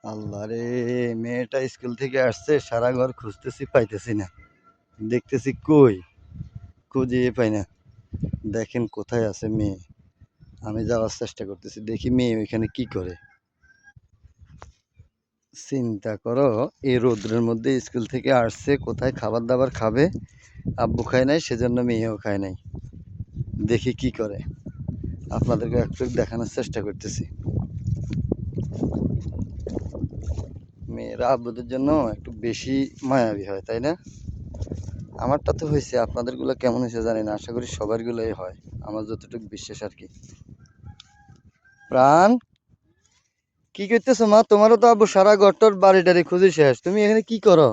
আল্লাহ রে, মেয়েটা স্কুল থেকে আসছে, সারা ঘর খুঁজতেছি, পাইতেছি না। দেখতেছি কই, খুঁজে পাই না। দেখেন কোথায় আছে মেয়ে। আমি যাওয়ার চেষ্টা করতেছি, দেখি মেয়ে ওইখানে কি করে। চিন্তা করো, এই রোদ্রের মধ্যে স্কুল থেকে আসছে, কোথায় খাবার দাবার খাবে। আব্বু খায় নাই, সেজন্য মেয়েও খায় নাই। দেখি কি করে, আপনাদেরকে একটু দেখানোর চেষ্টা করতেছি। মেয়েরা আব্বুদের জন্য একটু বেশি মায়াবী হয়, তাই না? আমারটা তো হয়েছে, আপনাদেরগুলো কেমন হয়েছে জানি না। আশা করি সবারগুলোই হয়, আমার যতটুকু বিশ্বাস আর কি। প্রাণ, কি করতেছো মা? তোমারও তো আব্বু সারা ঘরটার বাড়ি টাড়ি খুঁজে শেষ, তুমি এখানে কি করো?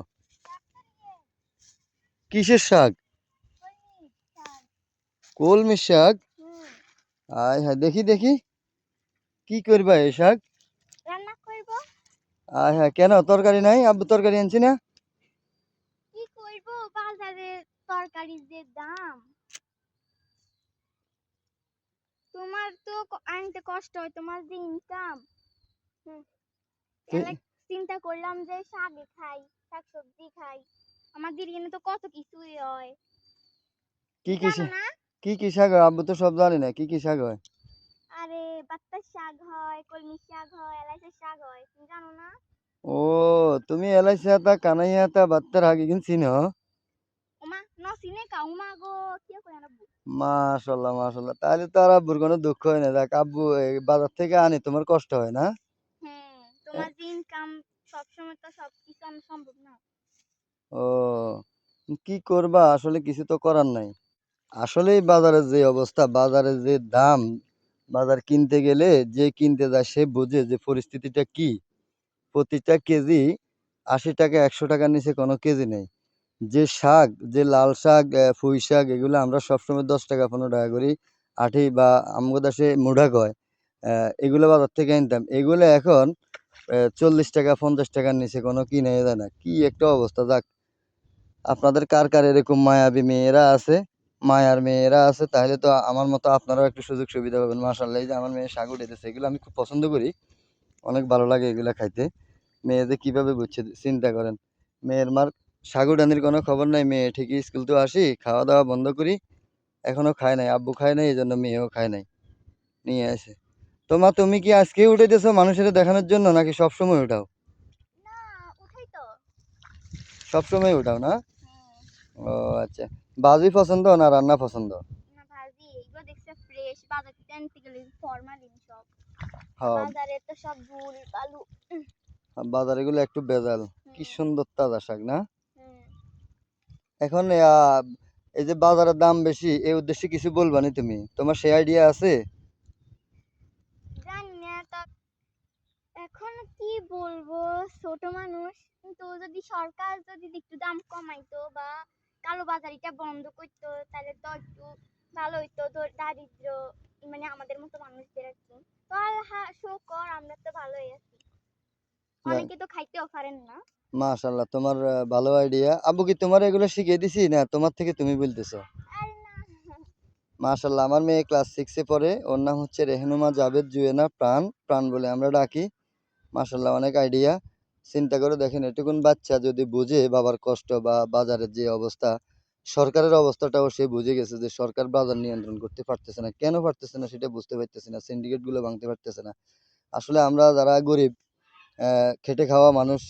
কিসের শাক? কলমি শাক? আয় হ্যাঁ, দেখি দেখি, কি করবা এই শাক? রান্না করব। আয় হ্যাঁ, কেন তরকারি নাই? আব্বু তরকারি আনছি না। কি করব, বাজারে তরকারির যে দাম। তোমার তো আনতে কষ্ট হয়, তোমার যে ইনকাম। চিন্তা করলাম যে শাকে খাই, শাকসবজি খাই। আমাদের এখানে তো কত কিছুই হয়, কি কি জানো না? কি কি শাক হয়? আব্বু তো সব জানি না, কি কি শাক হয়? আরে বাত্তার শাক হয়, কলমি শাক হয়, এলাচের শাক হয়, তুমি জানো না? ও, তুমি এলাইছি হাতা কানাই হাতা বাত্তার হাগি কিনছি না। ওমা নসিনে কা উমা গো, কি করে না? মাশাল্লাহ মাশাল্লাহ, তাহলে তো আর আব্বুর কোনো দুঃখ হয় না। দেখ আব্বু এই বাজার থেকে আনি, তোমার কষ্ট হয় না। হ্যাঁ, তোমার যে ইনকাম, সবসময় তো সবকিছু আনা সম্ভব না। ও, কি করবা, আসলে কিছু তো করার নাই। আসলেই বাজারের যে অবস্থা, বাজারের যে দাম, বাজার কিনতে গেলে যে কিনতে যায় সে বোঝে যে পরিস্থিতিটা কি। প্রতিটা কেজি ৮০ টাকা, ১০০ টাকার নিচে কোনো কেজি নেই। যে শাক, যে লাল শাক, পুঁই শাক, এগুলো আমরা সবসময় 10 টাকা 15 টাকা করি আঠি বা আমগো দেশে মুঢা কয়। এগুলো বাজার থেকে আনতাম, এগুলো এখন 40 টাকা 50 টাকার নিচে কোনো কিনে যায় না। কি একটা অবস্থা! যাক, আপনাদের কার কার এরকম মায়াবী মেয়েরা আছে, মায়ার মেয়েরা আছে, তাহলে তো আমার মতো আপনারাও একটু সুযোগ সুবিধা পাবেন। মাশাআল্লাহ, এই যে আমার মেয়ে শাক উঠাইতেছে, এগুলো আমি খুব পছন্দ করি, অনেক ভালো লাগে এগুলা খাইতে। মেয়ে যে কিভাবে বুঝছে চিন্তা করেন। মেয়ের মার শাক উঠানির কোনো খবর নাই। মেয়ে ঠিকই স্কুল তো আসি, খাওয়া দাওয়া বন্ধ করি, এখনো খায় নাই, আব্বু খায় নাই, এই জন্য মেয়েও খায় নাই, নিয়ে আসে। তো মা, তুমি কি আজকে উঠাইতেছো মানুষের দেখানোর জন্য, নাকি সবসময় উঠাও? না, উঠাই তো। সবসময় উঠাও না? হ্যাঁ। ও আচ্ছা, ভাজি পছন্দ না রান্না পছন্দ? না ভাজি, এগুলো দেখছে ফ্রেশ, বাজার থেকে আনতে গেলে ফরমালিন সব। হ্যাঁ, বাজারে তো সব ধুল বালু। বাজারে গুলো একটু ভেজাল। কি হুম। সুন্দর তাজা শাক না? হুম। এখন এই যে বাজারের দাম বেশি, এই উদ্দেশ্যে কিছু বলবানি তুমি? তোমার সেই আইডিয়া আছে? জানি না তা, এখন কি বলবো, ছোট মানুষ। কিন্তু যদি সরকার যদি একটু দাম কমাইতো বা কালো বাজারিটা বন্ধ করতো, তাহলে তো একটু ভালো হইতো। দারিদ্র মানে আমাদের মতো মানুষদের আর কি। তো হ্যাঁ, শুকর আমরা তো ভালোই আছি, অনেকে তো খাইতেও পারেন না। মাশাল্লাহ, তোমার ভালো আইডিয়া। আব্বু কি তোমার এগুলো শিখিয়ে দিছি, না তোমার থেকে তুমি বলতেছো? আরে না। মাশাল্লাহ, আমার মেয়ে ক্লাস 6-এ পড়ে, ওর নাম হচ্ছে রেহনুমা জাভেদ জুয়েনা প্রাণ, প্রাণ বলে আমরা ডাকি। মাশাল্লাহ, অনেক আইডিয়া। চিন্তা করে দেখেন, এটুকুন বাচ্চা যদি বুঝে বাবার কষ্ট বা বাজারের যে অবস্থা, সরকারের অবস্থাটাও সে বুঝে গেছে যে সরকার বাজার নিয়ন্ত্রণ করতে পারতেছে না। কেন পারতেছে না সেটা বুঝতে পারতেছে না, সিন্ডিকেট গুলো ভাঙতে পারতেছে না। আসলে আমরা যারা গরিব, খেটে খাওয়া মানুষ,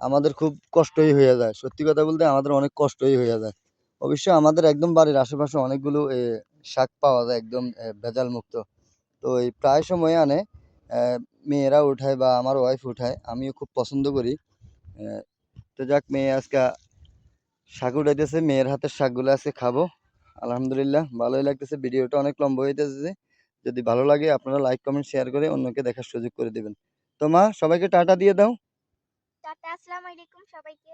আমাদের খুব কষ্টই হয়ে যায়। সত্যি কথা বলতে আমাদের অনেক কষ্টই হয়ে যায়। অবশ্য আমাদের একদম বাড়ির আশেপাশে অনেকগুলো শাক পাওয়া যায়, একদম ভেজাল মুক্ত। তো এই প্রায় সময় আনে, মেয়েরা উঠায় বা আমার ওয়াইফ উঠায়, আমিও খুব পছন্দ করি। তো যাক, মেয়ে আজকে শাক উঠাইতেছে, মেয়ের হাতের শাকগুলো আজকে খাবো। আলহামদুলিল্লাহ, ভালোই লাগতেছে। ভিডিওটা অনেক লম্বা হইতেছে, যদি ভালো লাগে আপনারা লাইক কমেন্ট শেয়ার করে অন্যকে দেখার সুযোগ করে দিবেন। তো মা, সবাইকে টাটা দিয়ে দাও। টাটা, আসসালামু আলাইকুম সবাইকে।